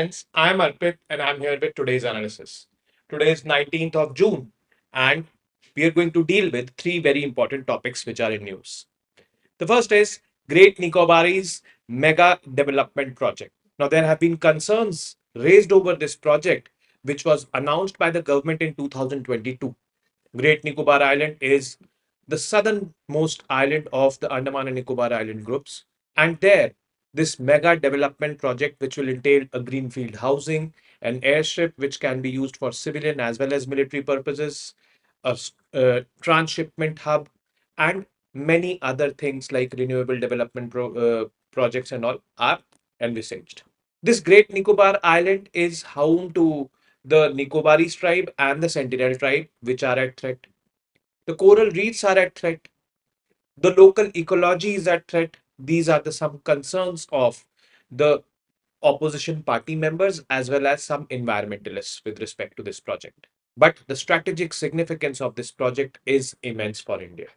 friends, I'm Arpit and I'm here with today's analysis. Today is 19th of June and we are going to deal with three very important topics which are in news. The first is Great Nicobar's mega development project. Now, there have been concerns raised over this project, which was announced by the government in 2022. Great Nicobar Island is the southernmost island of the Andaman and Nicobar Island groups. And there, this mega development project, which will entail a greenfield housing, an airstrip which can be used for civilian as well as military purposes, a transshipment hub, and many other things like renewable development projects and all are envisaged. This Great Nicobar Island is home to the Nicobaris tribe and the Sentinel tribe, which are at threat. The coral reefs are at threat. The local ecology is at threat. These are the some concerns of the opposition party members as well as some environmentalists with respect to this project. But the strategic significance of this project is immense for India.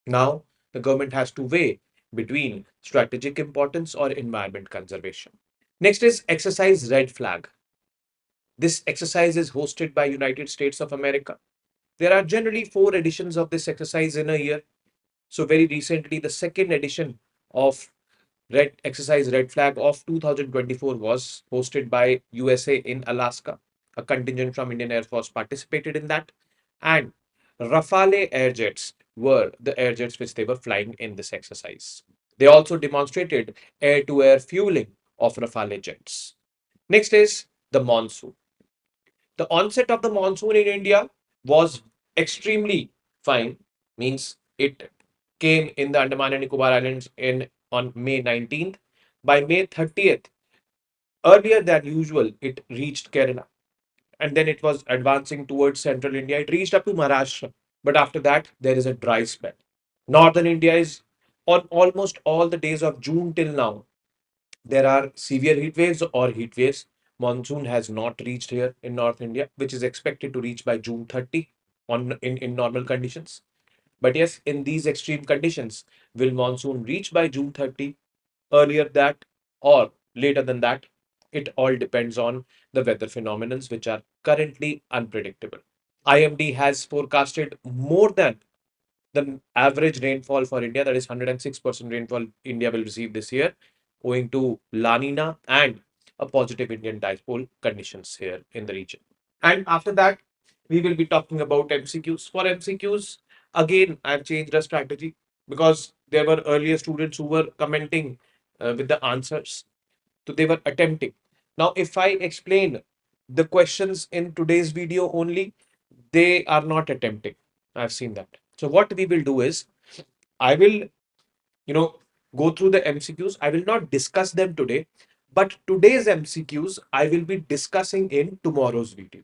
Now, the government has to weigh between strategic importance or environment conservation. Next is exercise red flag. This exercise is hosted by United States of America. There are generally 4 editions of this exercise in a year. So very recently, the second edition of Red Flag of 2024 was hosted by USA in Alaska. A contingent from Indian Air Force participated in that, and Rafale air jets were the air jets which they were flying in this exercise. They also demonstrated air-to-air fueling of Rafale jets. Next is the monsoon. The onset of the monsoon in India was extremely fine, means it came in the Andaman and Nicobar Islands in on May 19th. By May 30th, earlier than usual, it reached Kerala and then it was advancing towards central India. It reached up to Maharashtra, but after that, there is a dry spell. Northern India is on almost all the days of June till now. There are severe heat waves or heat waves. Monsoon has not reached here in North India, which is expected to reach by June 30 in normal conditions. But yes, in these extreme conditions, will monsoon reach by June 30, earlier that or later than that? It all depends on the weather phenomena which are currently unpredictable. IMD has forecasted more than the average rainfall for India, that is 106% rainfall India will receive this year, owing to La Nina and a positive Indian dipole conditions here in the region. And after that, we will be talking about MCQs. For MCQs, again, I've changed the strategy because there were earlier students who were commenting with the answers. So they were attempting. Now, if I explain the questions in today's video only, they are not attempting. I've seen that. So what we will do is I will, you know, go through the MCQs. I will not discuss them today, but today's MCQs I will be discussing in tomorrow's video.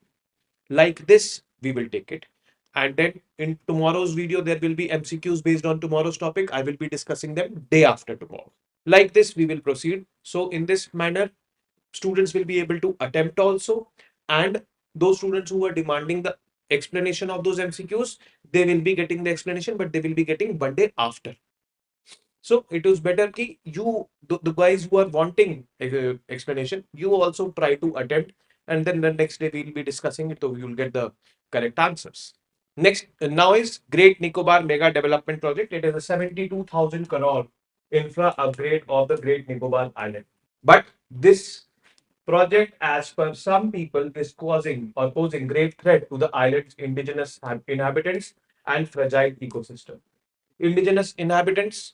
Like this, we will take it. And then in tomorrow's video, there will be MCQs based on tomorrow's topic. I will be discussing them day after tomorrow. Like this, we will proceed. So in this manner, students will be able to attempt also. And those students who are demanding the explanation of those MCQs, they will be getting the explanation, but they will be getting one day after. So it is better ki you, the guys who are wanting explanation, you also try to attempt, and then the next day we'll be discussing it, so you'll get the correct answers. Next, now is Great Nicobar Mega Development Project. It is a 72,000 crore infra upgrade of the Great Nicobar Island. But this project, as per some people, is causing or posing great threat to the island's indigenous inhabitants and fragile ecosystem. Indigenous inhabitants,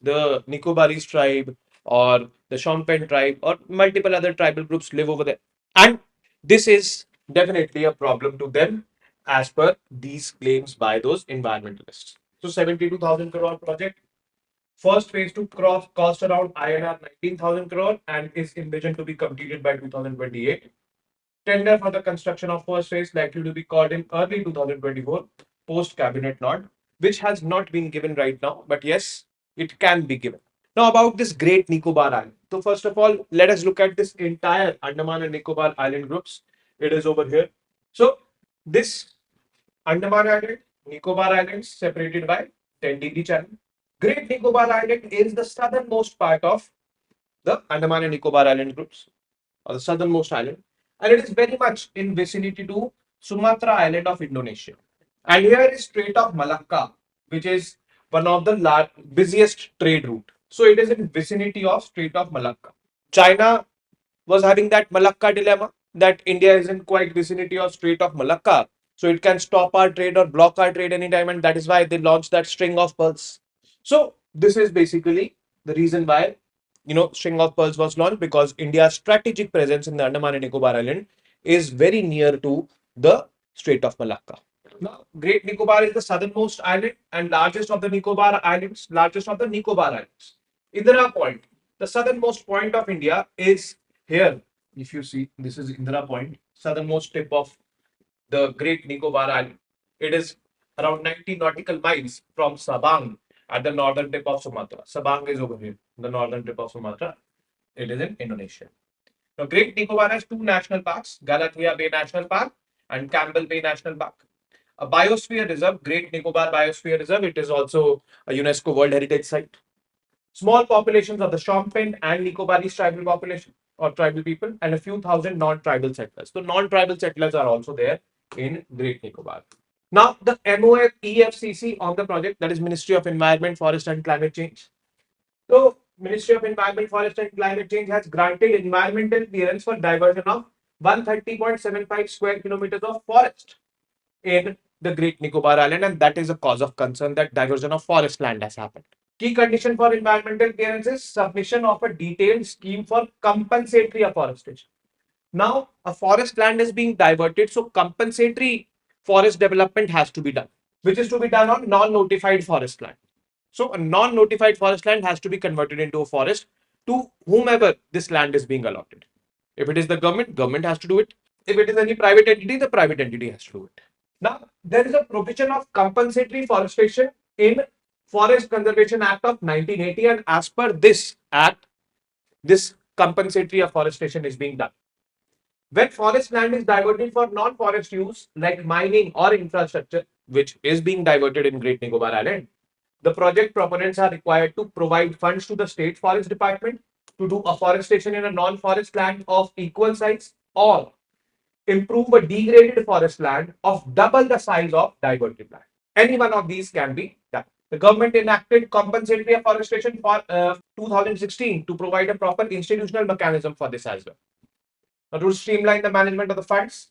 the Nicobaris tribe or the Shompen tribe or multiple other tribal groups live over there. And this is definitely a problem to them as per these claims by those environmentalists. So 72,000 crore project. First phase to cost around INR 19,000 crore and is envisioned to be completed by 2028. Tender for the construction of first phase likely to be called in early 2024 post cabinet nod, which has not been given right now, but yes, it can be given. Now about this Great Nicobar Island. So first of all, let us look at this entire Andaman and Nicobar Island groups. It is over here. So this Andaman Island, Nicobar Islands separated by 10 degree channel. Great Nicobar Island is the southernmost part of the Andaman and Nicobar Island groups. or the southernmost island, and it is very much in vicinity to Sumatra Island of Indonesia. And here is Strait of Malacca, which is one of the busiest trade route. So it is in vicinity of Strait of Malacca. China was having that Malacca dilemma that India is in quite vicinity of Strait of Malacca, so it can stop our trade or block our trade anytime, and that is why they launched that string of pearls. So this is basically the reason why string of pearls was launched, because India's strategic presence in the Andaman and Nicobar Island is very near to the Strait of Malacca. Now, Great Nicobar is the southernmost island and largest of the Nicobar Islands, largest of the Nicobar Islands. Indira Point, the southernmost point of India, is here. If you see, this is Indira Point, southernmost tip of the Great Nicobar Island. It is around 90 nautical miles from Sabang at the northern tip of Sumatra. Sabang is over here, the northern tip of Sumatra. It is in Indonesia. Now, Great Nicobar has two national parks, Galathea Bay National Park and Campbell Bay National Park. A biosphere reserve, Great Nicobar Biosphere Reserve. It is also a UNESCO World Heritage Site. Small populations of the Shompen and Nicobarese tribal population or tribal people, and a few thousand non-tribal settlers. So non-tribal settlers are also there in Great Nicobar. Now, the MoEFCC on the project, that is Ministry of Environment, Forest and Climate Change. So, Ministry of Environment, Forest and Climate Change has granted environmental clearance for diversion of 130.75 square kilometers of forest in the Great Nicobar Island, and that is a cause of concern that diversion of forest land has happened. Key condition for environmental clearance is submission of a detailed scheme for compensatory afforestation. Now, a forest land is being diverted, so compensatory forest development has to be done, which is to be done on non-notified forest land. So, a non-notified forest land has to be converted into a forest to whomever this land is being allotted. If it is the government, government has to do it. If it is any private entity, the private entity has to do it. Now, there is a provision of compensatory forestation in Forest Conservation Act of 1980, and as per this act, this compensatory afforestation is being done. When forest land is diverted for non-forest use like mining or infrastructure, which is being diverted in Great Nicobar Island, the project proponents are required to provide funds to the State Forest Department to do afforestation in a non-forest land of equal size, or improve a degraded forest land of double the size of diverted land. Any one of these can be done. The government enacted compensatory afforestation for 2016 to provide a proper institutional mechanism for this as well. Now, to streamline the management of the funds,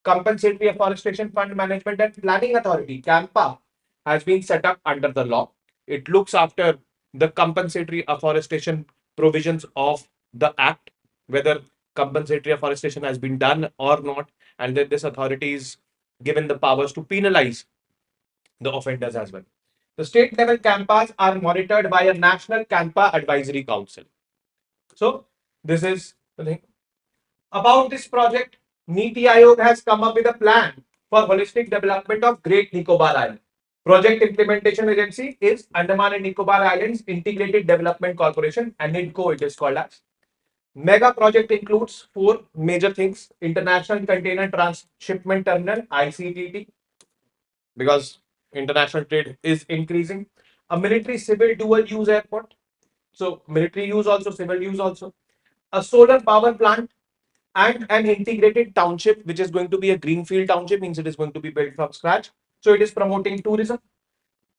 Compensatory Afforestation Fund Management and Planning Authority (CAMPA) has been set up under the law. It looks after the compensatory afforestation provisions of the Act, whether compensatory afforestation has been done or not, and then this authority is given the powers to penalize the offenders as well. The state level CAMPAs are monitored by a National CAMPA Advisory Council. So, this is the thing. About this project, NITI Aayog has come up with a plan for holistic development of Great Nicobar Island. Project Implementation Agency is Andaman and Nicobar Islands Integrated Development Corporation, and NIDCO it is called as. Mega project includes four major things: International Container Transshipment Terminal (ICTT), because international trade is increasing. A military civil dual use airport, so military use also, civil use also. A solar power plant, and an integrated township, which is going to be a greenfield township, means it is going to be built from scratch. So it is promoting tourism,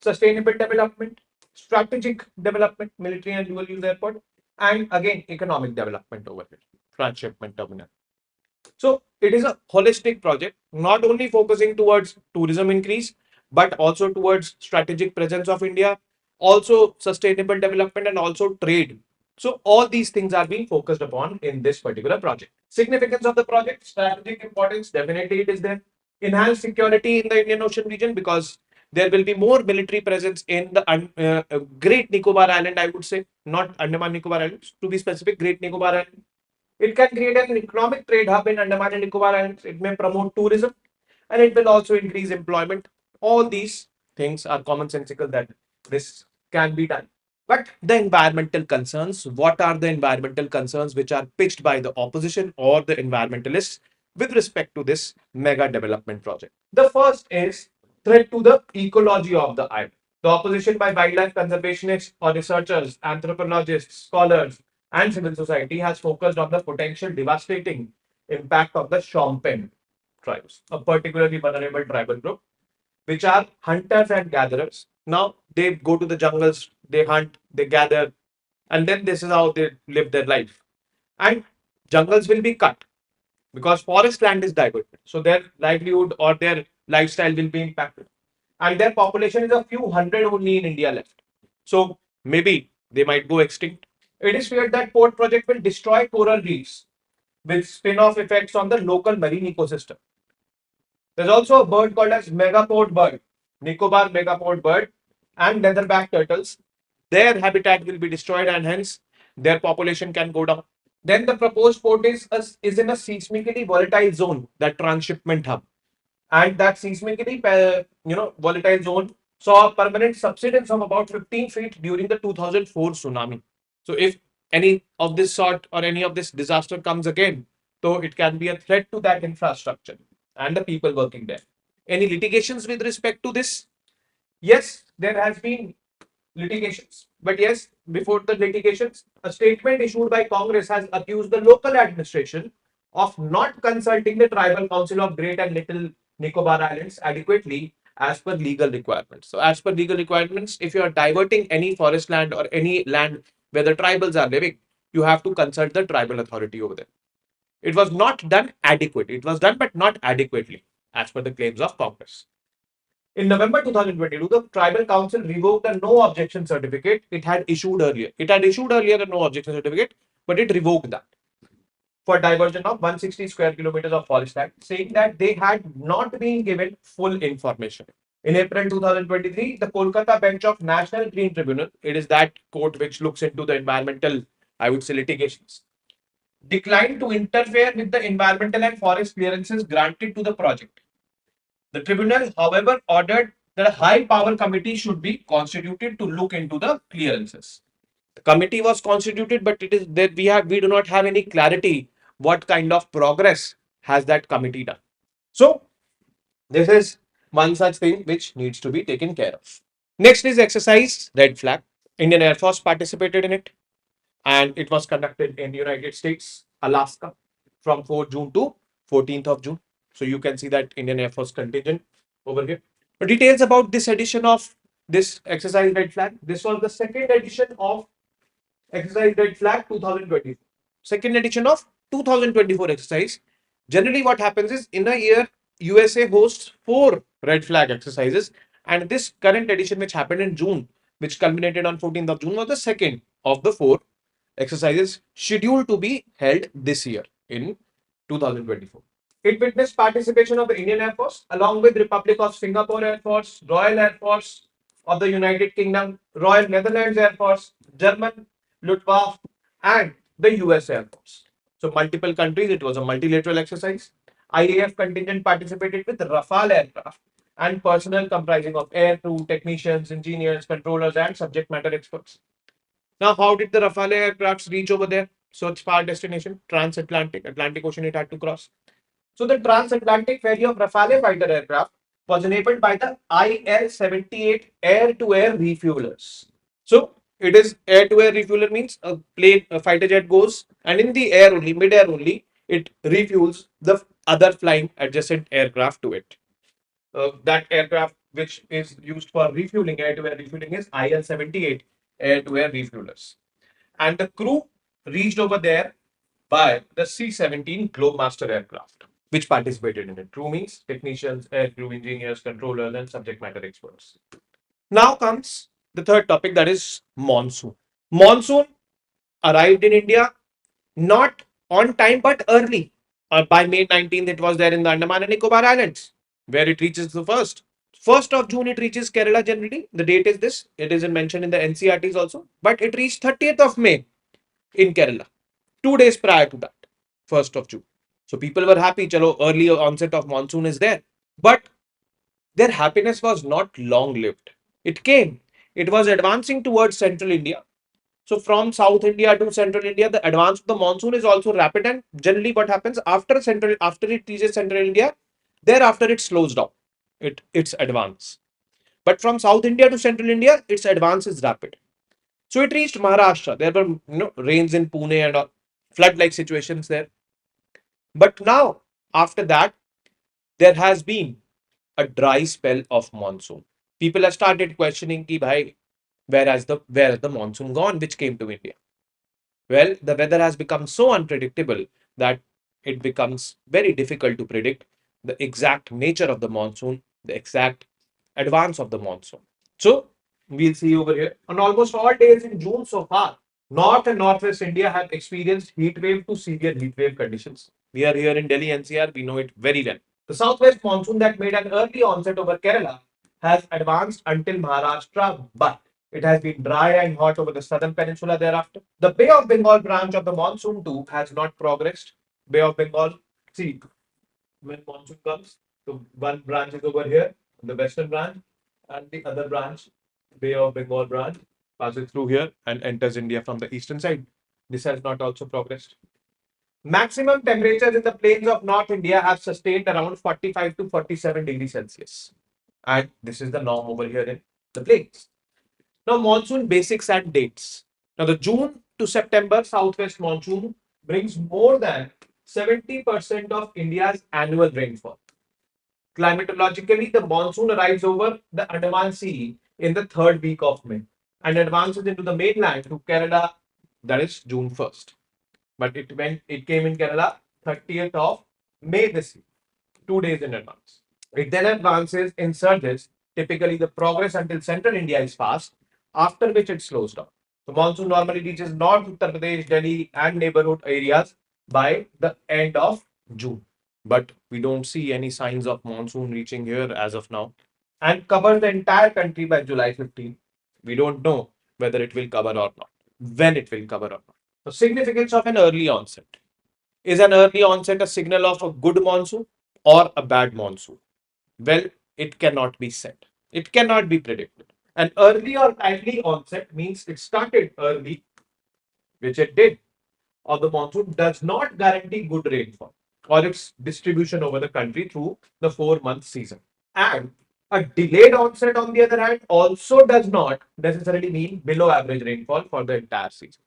sustainable development, strategic development, military and dual use airport, and again economic development over here, transshipment terminal. So it is a holistic project, not only focusing towards tourism increase, but also towards strategic presence of India, also sustainable development, and also trade. So all these things are being focused upon in this particular project. Significance of the project, strategic importance, definitely it is there. Enhanced security in the Indian Ocean region, because there will be more military presence in the Great Nicobar Island, I would say, not Andaman Nicobar Islands, to be specific, Great Nicobar Island. It can create an economic trade hub in Andaman and Nicobar Islands. It may promote tourism, and it will also increase employment. All these things are commonsensical that this can be done. But the environmental concerns, what are the environmental concerns which are pitched by the opposition or the environmentalists with respect to this mega development project? The first is threat to the ecology of the island. The opposition by wildlife conservationists or researchers, anthropologists, scholars and civil society has focused on the potential devastating impact of the Shompen tribes, a particularly vulnerable tribal group, which are hunters and gatherers. Now they go to the jungles, they hunt, they gather, and then this is how they live their life. And jungles will be cut because forest land is diverted. So their livelihood or their lifestyle will be impacted. And their population is a few hundred only in India left. So maybe they might go extinct. It is feared that port project will destroy coral reefs with spin-off effects on the local marine ecosystem. There's also a bird called as megapode bird, Nicobar megapode bird, and leatherback turtles. Their habitat will be destroyed and hence their population can go down. Then the proposed port is in a seismically volatile zone, that transshipment hub. And that seismically volatile zone saw a permanent subsidence of about 15 feet during the 2004 tsunami. So if any of this sort or any of this disaster comes again, so it can be a threat to that infrastructure and the people working there. Any litigations with respect to this? Yes, there has been litigations. But yes, before the litigations, a statement issued by Congress has accused the local administration of not consulting the Tribal Council of Great and Little Nicobar Islands adequately as per legal requirements. So, as per legal requirements, if you are diverting any forest land or any land where the tribals are living, you have to consult the tribal authority over there. It was not done adequately. It was done, but not adequately, as per the claims of Congress. In November 2022, the Tribal Council revoked a no objection certificate it had issued earlier. It had issued earlier a no objection certificate, but it revoked that for diversion of 160 square kilometers of forest land, saying that they had not been given full information. In April 2023, the Kolkata bench of National Green Tribunal, it is that court which looks into the environmental, I would say, litigations, declined to interfere with the environmental and forest clearances granted to the project. The tribunal, however, ordered that a high power committee should be constituted to look into the clearances. The committee was constituted, but it is that we do not have any clarity what kind of progress has that committee done. So this is one such thing which needs to be taken care of. Next is exercise Red Flag. Indian Air Force participated in it, and it was conducted in the United States, Alaska, from 4th June to 14th of June. So you can see that Indian Air Force contingent over here. The details about this edition of this exercise Red Flag. This was the second edition of exercise Red Flag 2024. Second edition of 2024 exercise. Generally, what happens is in a year, USA hosts 4 red flag exercises, and this current edition, which happened in June, which culminated on 14th of June, was the second of the 4 exercises scheduled to be held this year in 2024. It witnessed participation of the Indian Air Force along with Republic of Singapore Air Force, Royal Air Force of the United Kingdom, Royal Netherlands Air Force, German Luftwaffe, and the US Air Force. So multiple countries, it was a multilateral exercise. IAF contingent participated with Rafale aircraft and personnel comprising of air crew, technicians, engineers, controllers, and subject matter experts. Now, how did the Rafale aircrafts reach over there? So its far destination, transatlantic, Atlantic Ocean it had to cross. So the transatlantic ferry of Rafale fighter aircraft was enabled by the IL-78 air-to-air refuelers. So it is air-to-air refueler means a fighter jet goes and in the air only, mid-air only, it refuels the other flying adjacent aircraft to it. That aircraft which is used for refueling, air-to-air refueling is IL-78 air-to-air refuelers. And the crew reached over there by the C-17 Globemaster aircraft, which participated in it. Crew means technicians, air crew engineers, controllers, and subject matter experts. Now comes the third topic, that is monsoon. Monsoon arrived in India not on time but early. By May 19th, it was there in the Andaman and Nicobar Islands, where it reaches the first. 1st of June, it reaches Kerala generally. The date is this. It is mentioned in the NCRTs also. But it reached 30th of May in Kerala, 2 days prior to that, 1st of June. So people were happy, chalo, early onset of monsoon is there. But their happiness was not long lived. It came. It was advancing towards central India. So from South India to central India, the advance of the monsoon is also rapid. And generally, what happens after it reaches central India, thereafter it slows down. Its advance. But from South India to central India, its advance is rapid. So it reached Maharashtra. There were rains in Pune and all, flood-like situations there. But now, after that, there has been a dry spell of monsoon. People have started questioning ki bhai, where has the monsoon gone, which came to India? Well, the weather has become so unpredictable that it becomes very difficult to predict the exact nature of the monsoon, the exact advance of the monsoon. So we'll see over here. On almost all days in June so far, North and Northwest India have experienced heat wave to severe heat wave conditions. We are here in Delhi NCR, we know it very well. The southwest monsoon that made an early onset over Kerala has advanced until Maharashtra, but it has been dry and hot over the southern peninsula thereafter. The Bay of Bengal branch of the monsoon too has not progressed. Bay of Bengal, see, when monsoon comes, so one branch is over here, the western branch, and the other branch, Bay of Bengal branch, passes through here and enters India from the eastern side. This has not also progressed. Maximum temperatures in the plains of North India have sustained around 45 to 47 degrees Celsius. And this is the norm over here in the plains. Now, monsoon basics and dates. Now, the June to September southwest monsoon brings more than 70% of India's annual rainfall. Climatologically, the monsoon arrives over the Andaman Sea in the third week of May and advances into the mainland to Kerala, that is June 1st. But it came in Kerala 30th of May this year, 2 days in advance. It then advances in surges. Typically, the progress until central India is fast, after which it slows down. The monsoon normally reaches North Uttar Pradesh, Delhi, and neighborhood areas by the end of June. But we don't see any signs of monsoon reaching here as of now and covers the entire country by July 15. We don't know whether it will cover or not, when it will cover or not. The significance of an early onset. Is an early onset a signal of a good monsoon or a bad monsoon? Well, it cannot be said. It cannot be predicted. An early or timely onset means it started early, which it did, of the monsoon does not guarantee good rainfall or its distribution over the country through the 4 month season. And a delayed onset, on the other hand, also does not necessarily mean below average rainfall for the entire season.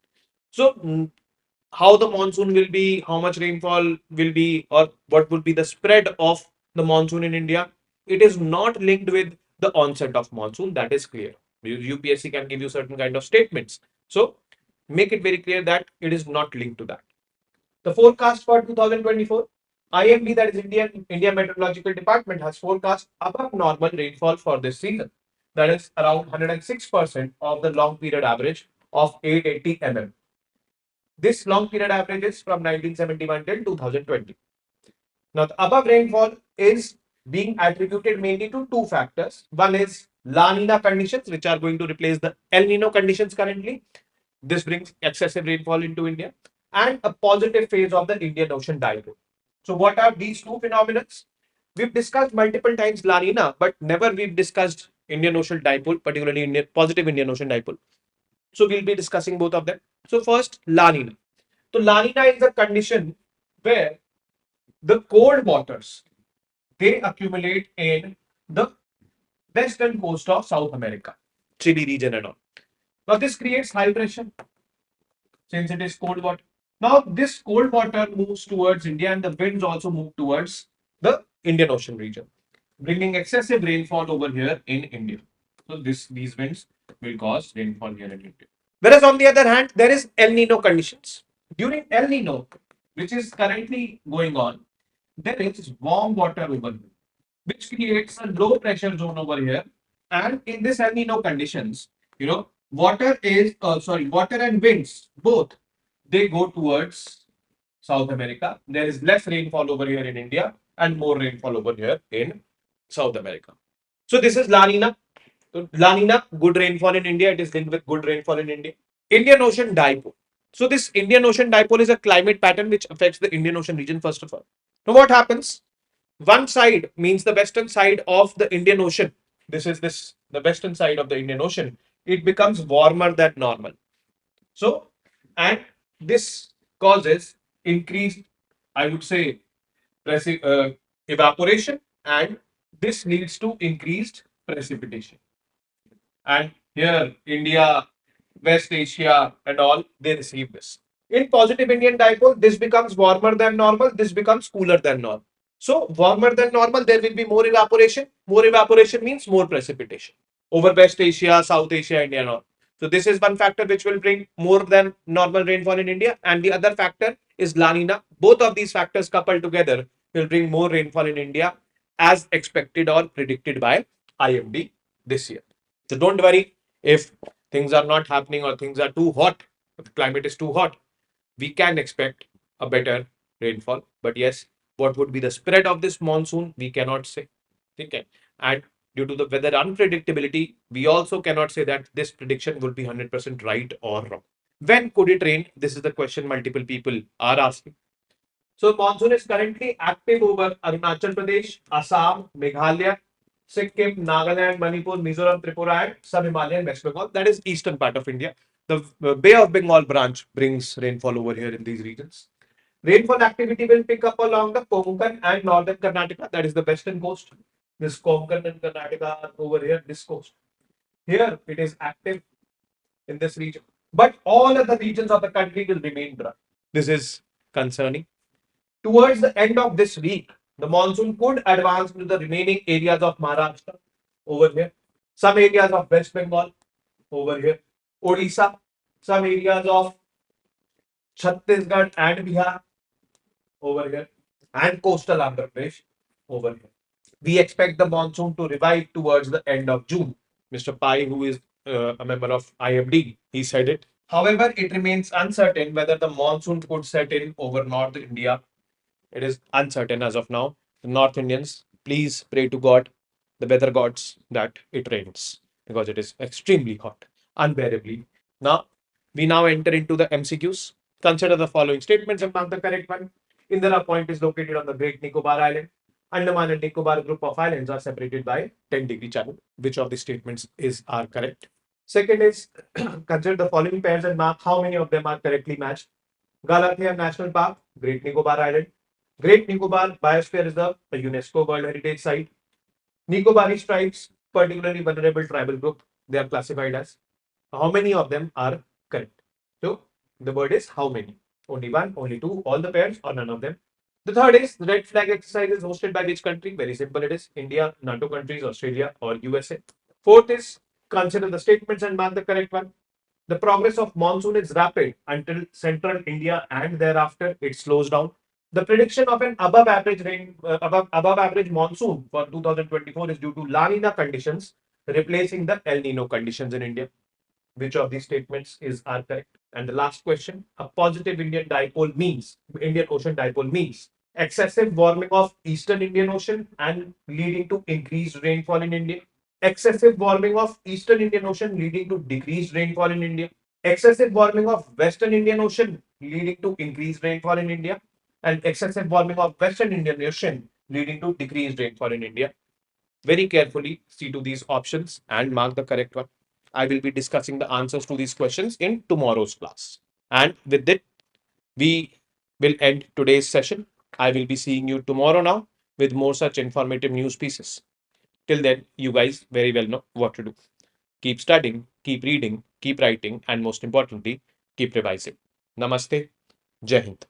So, how the monsoon will be, how much rainfall will be, or what would be the spread of the monsoon in India, it is not linked with the onset of monsoon. That is clear. UPSC can give you certain kind of statements. So, make it very clear that it is not linked to that. The forecast for 2024, IMD, that is India Meteorological Department, has forecast above normal rainfall for this season. That is around 106% of the long period average of 880 mm. This long period average is from 1971 till 2020. Now, the above rainfall is being attributed mainly to two factors. One is La Nina conditions, which are going to replace the El Nino conditions currently. This brings excessive rainfall into India and a positive phase of the Indian Ocean dipole. So, what are these two phenomena? We've discussed multiple times La Nina, but never we've discussed Indian Ocean dipole, particularly positive Indian Ocean dipole. So, we'll be discussing both of them. So, first, La Nina. So La Nina is a condition where the cold waters they accumulate in the western coast of South America, Chile region and all. Now this creates high pressure since it is cold water. Now this cold water moves towards India and the winds also move towards the Indian Ocean region, bringing excessive rainfall over here in India. So these winds will cause rainfall here in India. Whereas on the other hand, there is El Nino conditions. During El Nino, which is currently going on, there is warm water over here, which creates a low pressure zone over here. And in this El Nino conditions, water and winds both they go towards South America. There is less rainfall over here in India and more rainfall over here in South America. So this is La Nina. So La Nina, good rainfall in India. It is linked with good rainfall in India. Indian Ocean dipole. So this Indian Ocean dipole is a climate pattern which affects the Indian Ocean region first of all. Now what happens? One side means the western side of the Indian Ocean. This is the western side of the Indian Ocean. It becomes warmer than normal. So and this causes increased, I would say, evaporation, and this leads to increased precipitation. And here India West Asia, and all, they receive this. In positive Indian dipole, this becomes warmer than normal, this becomes cooler than normal. So, warmer than normal, there will be more evaporation. More evaporation means more precipitation over West Asia, South Asia, India, and all. So, this is one factor which will bring more than normal rainfall in India. And the other factor is La Nina. Both of these factors coupled together will bring more rainfall in India as expected or predicted by IMD this year. So, don't worry if things are not happening or things are too hot, if the climate is too hot, we can expect a better rainfall. But yes, what would be the spread of this monsoon, we cannot say. Okay. And due to the weather unpredictability, we also cannot say that this prediction will be 100% right or wrong. When could it rain? This is the question multiple people are asking. So monsoon is currently active over Arunachal Pradesh, Assam, Meghalaya, Sikkim, Nagaland, Manipur, Mizoram, Tripura, and some Himalayan West Bengal. That is eastern part of India. The Bay of Bengal branch brings rainfall over here in these regions. Rainfall activity will pick up along the Konkan and northern Karnataka. That is the western coast. This Konkan and Karnataka are over here, this coast. Here it is active in this region. But all other regions of the country will remain dry. This is concerning. Towards the end of this week, the monsoon could advance to the remaining areas of Maharashtra over here, some areas of West Bengal over here, Odisha, some areas of Chhattisgarh and Bihar over here, and coastal Andhra Pradesh over here. We expect the monsoon to revive towards the end of June. Mr. Pai, who is a member of IMD, he said it. However, it remains uncertain whether the monsoon could set in over North India. It is uncertain as of now. The North Indians, please pray to God, the weather gods, that it rains because it is extremely hot, unbearably. Now, we now enter into the MCQs. Consider the following statements and mark the correct one. Indira Point is located on the Great Nicobar Island. Andaman and Nicobar group of islands are separated by 10-degree channel. Which of the statements are correct? Second is consider the following pairs and mark how many of them are correctly matched. Galathea National Park, Great Nicobar Island. Great Nicobar Biosphere Reserve, a UNESCO World Heritage Site. Nicobari tribes, particularly vulnerable tribal group, they are classified as. How many of them are correct? So the word is how many? Only one, only two, all the pairs, or none of them. The third is the red flag exercise is hosted by which country? Very simple it is India, NATO countries, Australia, or USA. Fourth is consider the statements and mark the correct one. The progress of monsoon is rapid until central India and thereafter it slows down. The prediction of an above average rain, above average monsoon for 2024 is due to La Nina conditions replacing the El Nino conditions in India. Which of these statements are correct? And the last question: a positive Indian Ocean dipole means excessive warming of Eastern Indian Ocean and leading to increased rainfall in India. Excessive warming of Eastern Indian Ocean leading to decreased rainfall in India. Excessive warming of Western Indian Ocean leading to increased rainfall in India. And excessive warming of Western Indian Ocean leading to decreased rainfall in India. Very carefully see to these options and mark the correct one. I will be discussing the answers to these questions in tomorrow's class. And with that, we will end today's session. I will be seeing you tomorrow now with more such informative news pieces. Till then, you guys very well know what to do. Keep studying, keep reading, keep writing, and most importantly, keep revising. Namaste. Jai Hind.